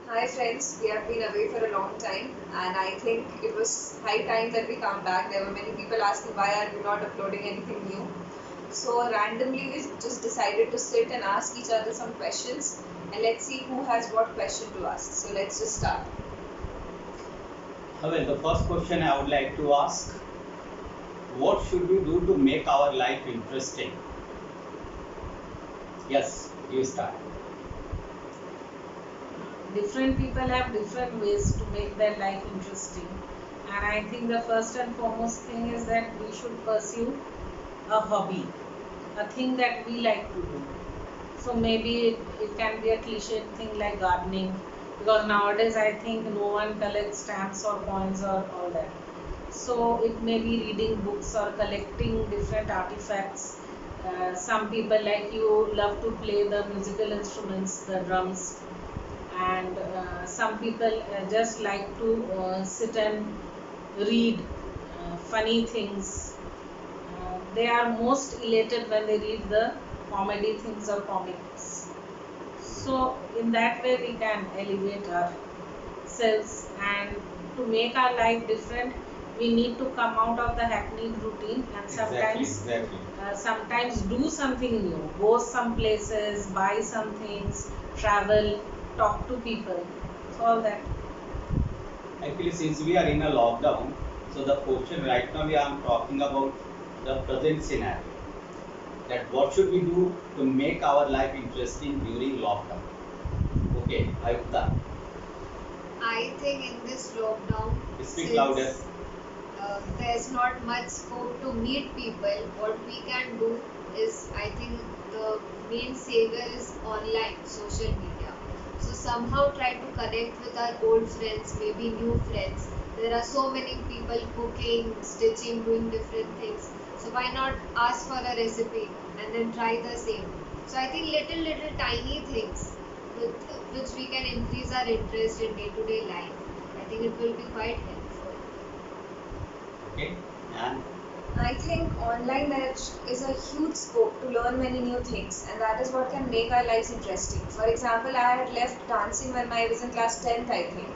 Hi friends, we have been away for a long time and I think it was high time that we come back. There were many people asking why are we not uploading anything new. So randomly we just decided to sit and ask each other some questions and let's see who has what question to ask. So let's just start. Well, the first question I would like to ask, what should we do to make our life interesting? Yes, you start. Different people have different ways to make their life interesting, and I think the first and foremost thing is that we should pursue a hobby, a thing that we like to do. So maybe it can be a cliche thing like gardening, because nowadays I think no one collects stamps or coins or all that. So it may be reading books or collecting different artifacts. Some people like you love to play the musical instruments, the drums, and some people just like to sit and read funny things. They are most elated when they read the comedy things or comics. So in that way we can elevate ourselves, and to make our life different we need to come out of the hackneyed routine and Exactly. sometimes do something new, go some places, buy some things, travel, talk to people. So all that. Actually, since we are in a lockdown, so the question right now we are talking about the present scenario. That what should we do to make our life interesting during lockdown? Okay, Ayuta, I think in this lockdown, speak louder. there's not much scope to meet people, what we can do is, I think the main savior is online, social media. So somehow try to connect with our old friends, maybe new friends. There are so many people cooking, stitching, doing different things. So why not ask for a recipe and then try the same? So I think little tiny things with which we can increase our interest in day-to-day life. I think it will be quite helpful. Okay, and I think online there is a huge scope to learn many new things, and that is what can make our lives interesting. For example, I had left dancing when I was in class 10th, I think.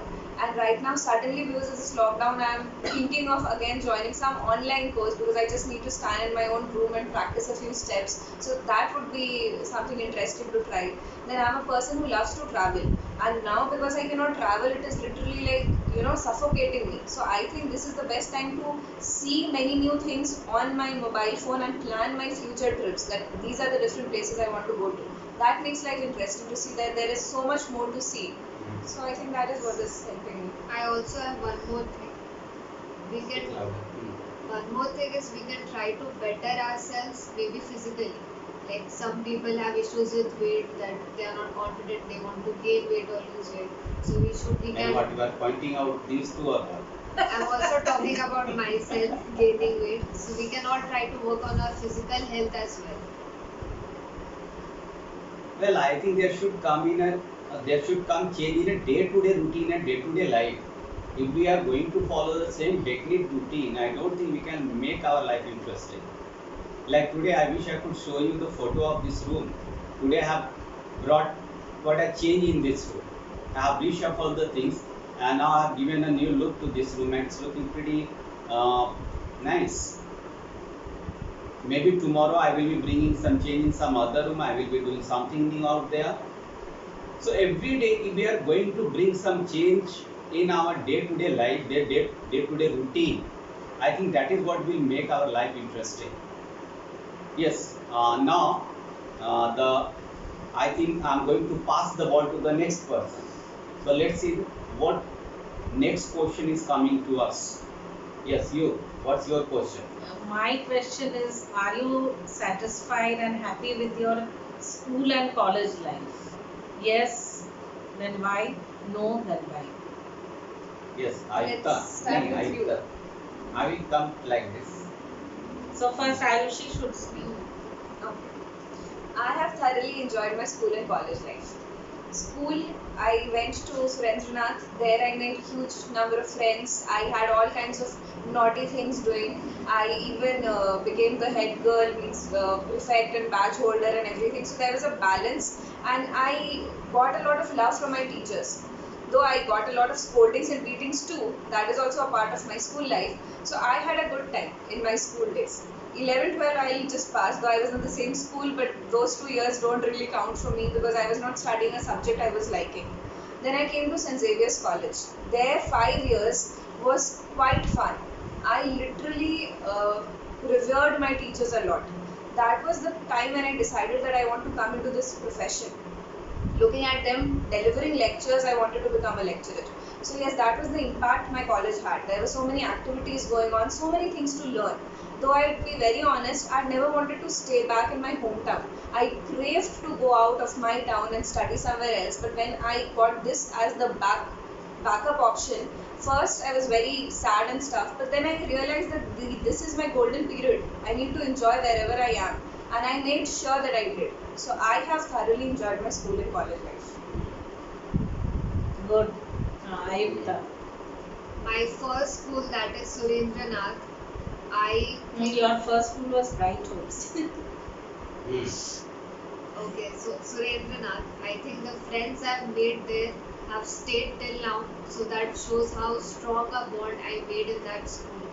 And right now, suddenly, because of this lockdown, I'm thinking of again joining some online course because I just need to stand in my own room and practice a few steps. So that would be something interesting to try. Then I'm a person who loves to travel, and now because I cannot travel, it is literally like suffocating me. So I think this is the best time to see many new things on my mobile phone and plan my future trips, that these are the different places I want to go to. That makes life interesting to see that there is so much more to see. So I think that is what is helping me. I also have one more thing. We speak can louder. One more thing is we can try to better ourselves, maybe physically. Like some people have issues with weight, that they are not confident, they want to gain weight or lose weight. So we And can. what you are pointing out, these two are what? I'm also talking about myself gaining weight. So we can all try to work on our physical health as well. Well, I think there should come change in a day-to-day routine and day-to-day life. If we are going to follow the same hackneyed routine, I don't think we can make our life interesting. Like today, I wish I could show you the photo of this room. Today, I have brought got a change in this room. I have reshuffled the things, and now I have given a new look to this room, and it's looking pretty nice. Maybe tomorrow I will be bringing some change in some other room. I will be doing something new out there. So every day, if we are going to bring some change in our day-to-day life, day-to-day routine, I think that is what will make our life interesting. Yes. Now, the I think I'm going to pass the ball to the next person. So let's see what next question is coming to us. Yes, you. What's your question? My question is, are you satisfied and happy with your school and college life? Yes, then why? No, then why? Yes, Let's Ayuta. start No, with you. Ayuta. I will come like this. So first Ayushi should speak. Okay. I have thoroughly enjoyed my school and college life. School, I went to Surendranath. There I made huge number of friends. I had all kinds of naughty things doing. I even became the head girl, means prefect and badge holder and everything. So there was a balance, and I got a lot of love from my teachers. though I got a lot of scoldings and beatings too, that is also a part of my school life. So I had a good time in my school days. 11, 12 I just passed, though I was in the same school, but those 2 years don't really count for me because I was not studying a subject I was liking. Then I came to St. Xavier's College. There 5 years was quite fun. I literally revered my teachers a lot. That was the time when I decided that I want to come into this profession. Looking at them delivering lectures, I wanted to become a lecturer. So yes, that was the impact my college had. There were so many activities going on, so many things to learn. Though I'd be very honest, I never wanted to stay back in my hometown. I craved to go out of my town and study somewhere else. But when I got this as the backup option, first I was very sad and stuff. But then I realized that this is my golden period. I need to enjoy wherever I am, and I made sure that I did. So I have thoroughly enjoyed my school and college life. Good. Ayuta. My first school, that is Surendranath, I Your first school was Bright Hopes. okay, so Surendranath, I think the friends I've made there have stayed till now, so that shows how strong a bond I made in that school.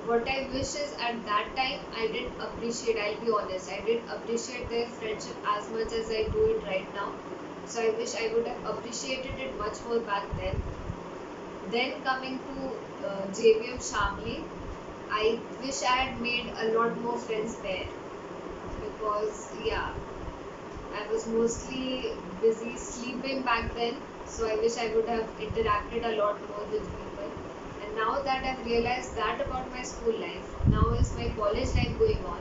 What I wish is at that time I didn't appreciate, I'll be honest, I didn't appreciate their friendship as much as I do it right now. So I wish I would have appreciated it much more back then. Then coming to JVM Shamli, I wish I had made a lot more friends there because yeah, I was mostly busy sleeping back then, so I wish I would have interacted a lot more with people. And now that I've realized that about my school life, now is my college life going on.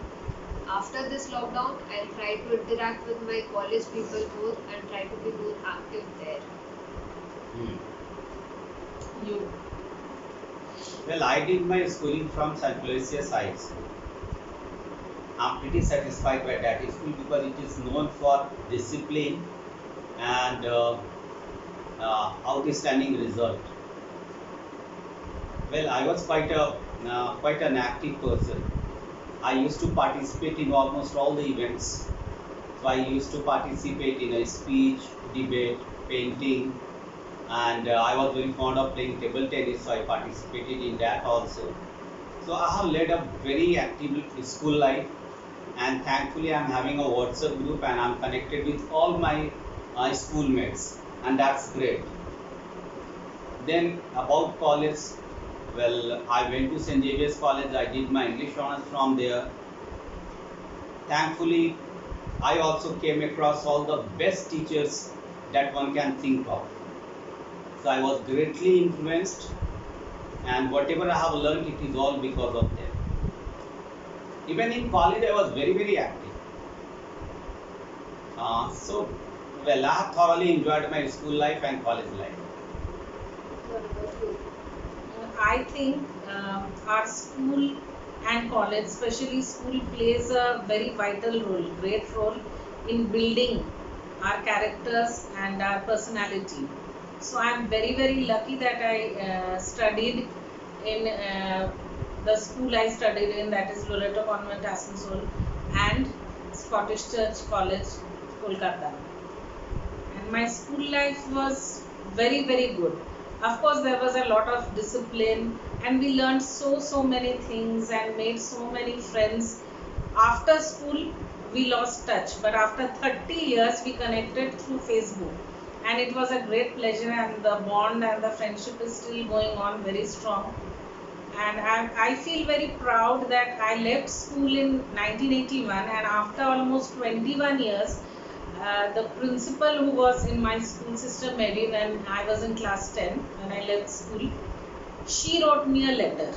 After this lockdown, I'll try to interact with my college people more and try to be more active there. You. Well, I did my schooling from St. Felicia's High School. I'm pretty satisfied by that school because it is known for discipline and outstanding result. Well, I was quite an active person. I used to participate in almost all the events. So I used to participate in a speech, debate, painting, and I was very fond of playing table tennis, so I participated in that also. So I have led a very active school life, and thankfully I'm having a WhatsApp group and I'm connected with all my schoolmates, and that's great. Then about college, well, I went to St. Xavier's College. I did my English honors from there. Thankfully, I also came across all the best teachers that one can think of. So I was greatly influenced, and whatever I have learned, it is all because of them. Even in college, I was very, very active. Well, I have thoroughly enjoyed my school life and college life. What about you? I think our school and college, especially school, plays a very vital role, great role in building our characters and our personality. So I'm very, very lucky that I studied in the school I studied in, that is Loreto Convent, Asansol, and Scottish Church College, Kolkata. And my school life was very, very good. Of course, there was a lot of discipline, and we learned so many things and made so many friends. After school, we lost touch, but after 30 years, we connected through Facebook, and it was a great pleasure. And the bond and the friendship is still going on very strong. And I feel very proud that I left school in 1981, and after almost 21 years, the principal who was in my school, Sister Mary, when I was in class 10, when I left school, she wrote me a letter.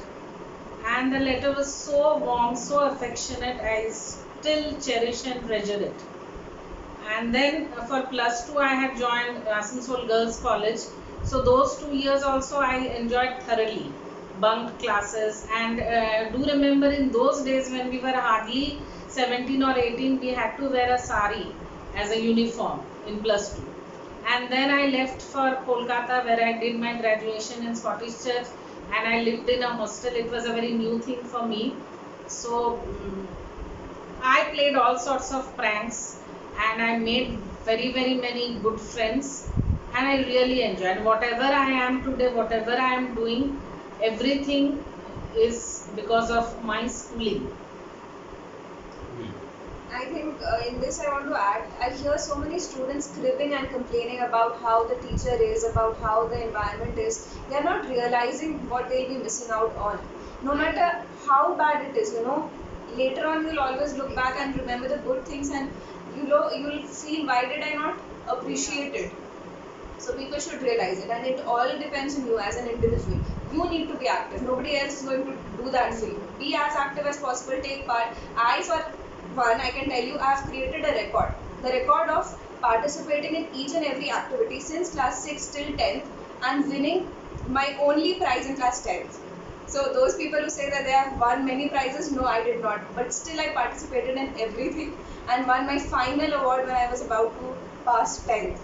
And the letter was so warm, so affectionate, I still cherish and treasure it. And then for plus 2, I had joined Asansol Girls College. So those 2 years also I enjoyed thoroughly, bunked classes. And do remember in those days when we were hardly 17 or 18, we had to wear a sari as a uniform in plus 2. And then I left for Kolkata, where I did my graduation in Scottish Church, and I lived in a hostel. It was a very new thing for me. So I played all sorts of pranks, and I made very many good friends. and I really enjoy. And whatever I am today, whatever I am doing, everything is because of my schooling. I think in this I want to add, I hear so many students cribbing and complaining about how the teacher is, about how the environment is. They are not realizing what they'll be missing out on. No matter how bad it is, later on you'll always look back and remember the good things, and you'll feel, why did I not appreciate it? So people should realize it, and it all depends on you as an individual. You need to be active. Nobody else is going to do that for you. Be as active as possible. Take part. For one, I can tell you, I have created a record. The record of participating in each and every activity since class 6 till 10th, and winning my only prize in class 10th. So those people who say that they have won many prizes, no, I did not. But still, I participated in everything and won my final award when I was about to pass 10th.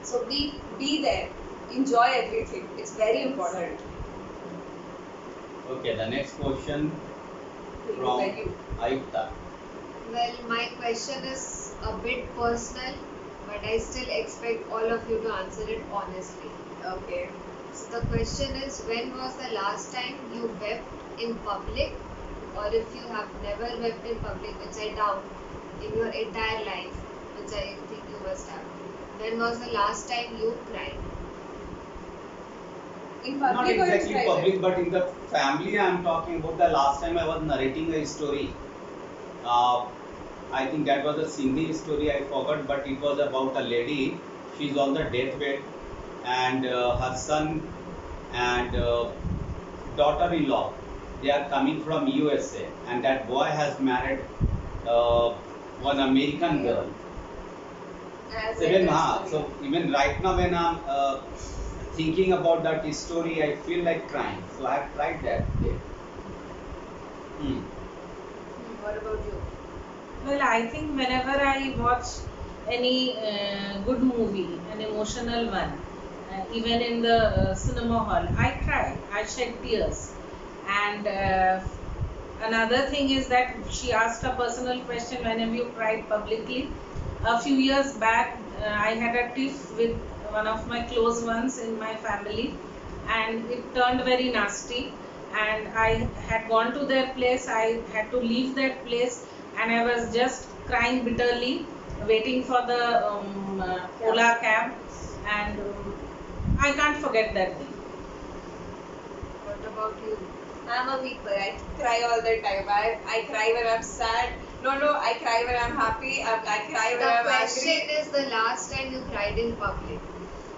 So be there, enjoy everything. It's very important. Okay, the next question from Thank you. Ayukta. Well, my question is a bit personal, but I still expect all of you to answer it honestly. Okay. So the question is, when was the last time you wept in public, or if you have never wept in public, which I doubt, in your entire life, which I think you must have. When was the last time you cried? In Not public or in exactly private? public, but in the family. I am talking about the last time I was narrating a story. I think that was a Sindhi story, I forgot, but it was about a lady. She's on the deathbed, and her son and daughter-in-law, they are coming from USA, and that boy has married one American girl. As So in even, that story. so even right now when I'm thinking about that story, I feel like crying. So I have tried that day. What about you? Well, I think whenever I watch any good movie, an emotional one, even in the cinema hall, I cry, I shed tears. And another thing is that she asked a personal question, when have you cried publicly? A few years back, I had a tiff with one of my close ones in my family, and it turned very nasty. And I had gone to their place, I had to leave that place, and I was just crying bitterly, waiting for the Ola cab, and I can't forget that day. What about you? I'm a weeper. I cry all the time. I cry when I'm sad. No, I cry when I'm happy. I cry when The I'm question angry. is the last time you cried in public.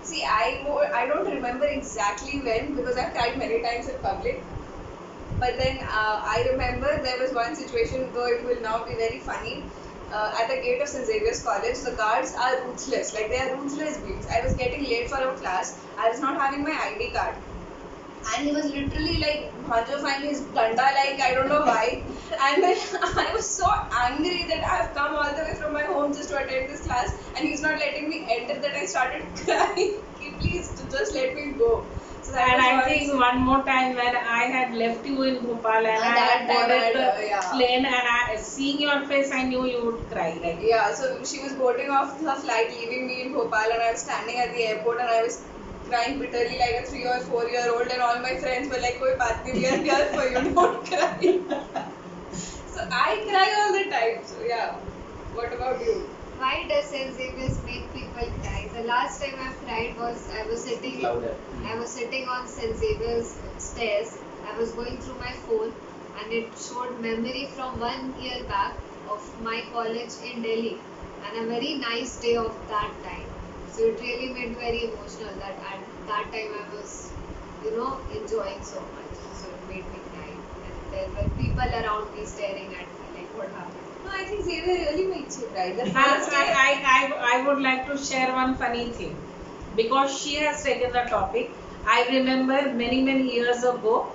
See, I don't remember exactly when, because I've cried many times in public. But then I remember there was one situation, though it will now be very funny. At the gate of St. Xavier's College, the guards are ruthless. Like, they are ruthless beings. I was getting late for a class. I was not having my ID card. And he was literally like bhanjofying his danda, like I don't know why. And then I was so angry that I have come all the way from my home just to attend this class, and he's not letting me enter, that I started crying. Please just let me go. So that And was I what think one more time when I had left you in Bhopal, and I that had time boarded the yeah. plane, and seeing your face, I knew you would cry. Like, Yeah, so she was boarding off her flight, leaving me in Bhopal, and I was standing at the airport, and I was crying bitterly like a 3 or 4-year-old, and all my friends were like, "Koi baat nahi, we are here for you, don't cry." So I cry all the time. So yeah, what about you? Why does St. Xavier's make people cry? The last time I cried was I was sitting on St. Xavier's stairs. I was going through my phone, and it showed memory from 1 year back of my college in Delhi, and a very nice day of that time. So it really made me very emotional that at that time I was, enjoying so much. So it made me cry. And there were people around me staring at me like, what happened? No, I think Xavier really makes you cry. The I, first day, I would like to share one funny thing, because she has taken the topic. I remember many years ago,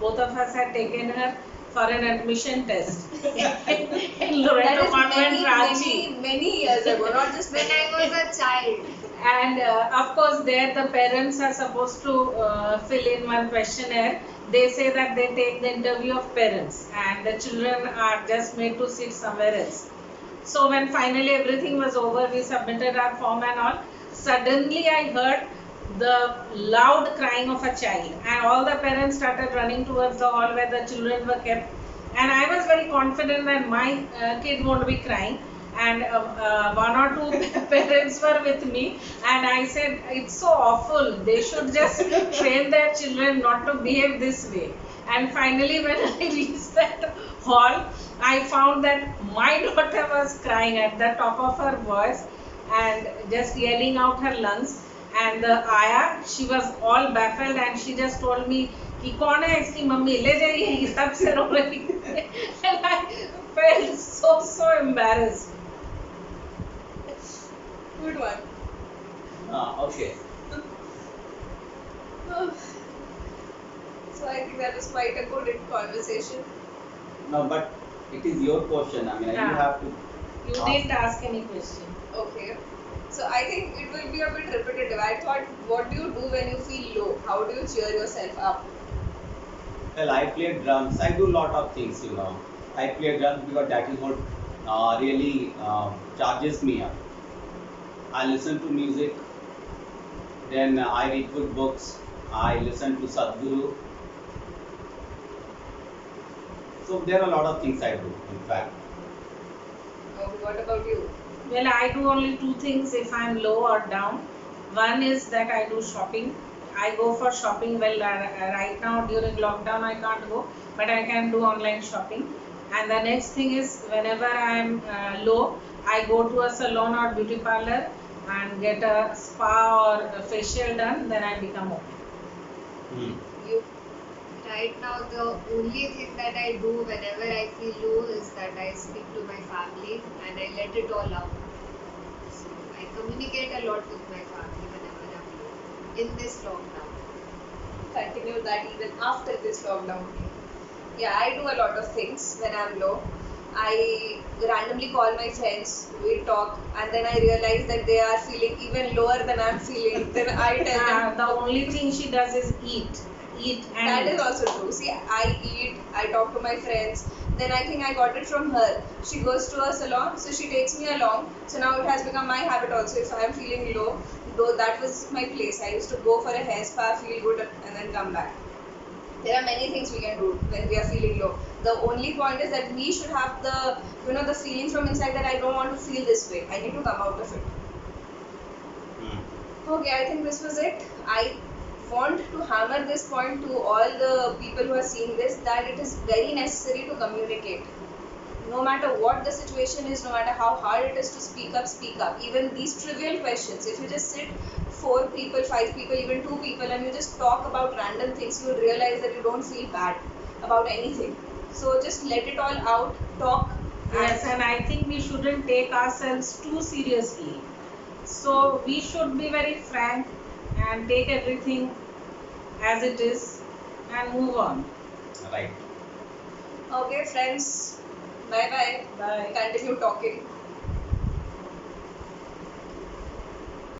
both of us had taken her for an admission test in that Loreto is Convent, Ranchi. many years ago, not just When I was a child. And of course, there the parents are supposed to fill in one questionnaire. They say that they take the interview of parents, and the children are just made to sit somewhere else. So when finally everything was over, we submitted our form and all. suddenly I heard the loud crying of a child, and all the parents started running towards the hall where the children were kept. And I was very confident that my kid won't be crying. And one or two parents were with me, and I said, it's so awful. They should just train their children not to behave this way. And finally, when I reached that hall, I found that my daughter was crying at the top of her voice and just yelling out her lungs. And the Aya, she was all baffled, and she just told me कि कौन है इसकी mummy, ले जाइए, ये सब से रो रही है. And I felt so embarrassed. Good one. Okay. So I think that was quite a good conversation. No, but it is your question. I mean, you Ah. have to. You didn't ask any question. Okay. So I think it will be a bit repetitive. I thought, what do you do when you feel low? How do you cheer yourself up? Well, I play drums. I do a lot of things, you know. I play drums because that is what really charges me up. I listen to music, then I read good books, I listen to Sadhguru. So there are a lot of things I do, in fact. Okay, what about you? Well, I do only two things if I'm low or down. One is that I do shopping. I go for shopping. Well, right now during lockdown I can't go, but I can do online shopping. And the next thing is, whenever I'm low, I go to a salon or beauty parlor and get a spa or a facial done. Then I become okay. Hmm. You. Right now, the only thing that I do whenever I feel low is that I speak to my family and I let it all out. So I communicate a lot with my family whenever I'm low in this lockdown. Continue that even after this lockdown. Yeah, I do a lot of things when I'm low. I randomly call my friends, we talk, and then I realize that they are feeling even lower than I'm feeling. Then I tell them. The only thing she does is eat and That eat. is also true. See, I eat, I talk to my friends. Then I think I got it from her. She goes to a salon, so she takes me along. So now it has become my habit also. If I am feeling low, though that was my place. I used to go for a hair spa, feel good, and then come back. There are many things we can do when we are feeling low. The only point is that we should have the feeling from inside that I don't want to feel this way. I need to come out of it. Hmm. Okay, I think this was it. I want to hammer this point to all the people who are seeing this, that it is very necessary to communicate. No matter what the situation is, no matter how hard it is to speak up, speak up. Even these trivial questions, if you just sit 4 people, 5 people, even 2 people, and you just talk about random things, you will realize that you don't feel bad about anything. So just let it all out, talk. Yes, and I think we shouldn't take ourselves too seriously. So we should be very frank and take everything as it is and move on. Right. Okay, friends. Bye bye. Bye. Continue talking.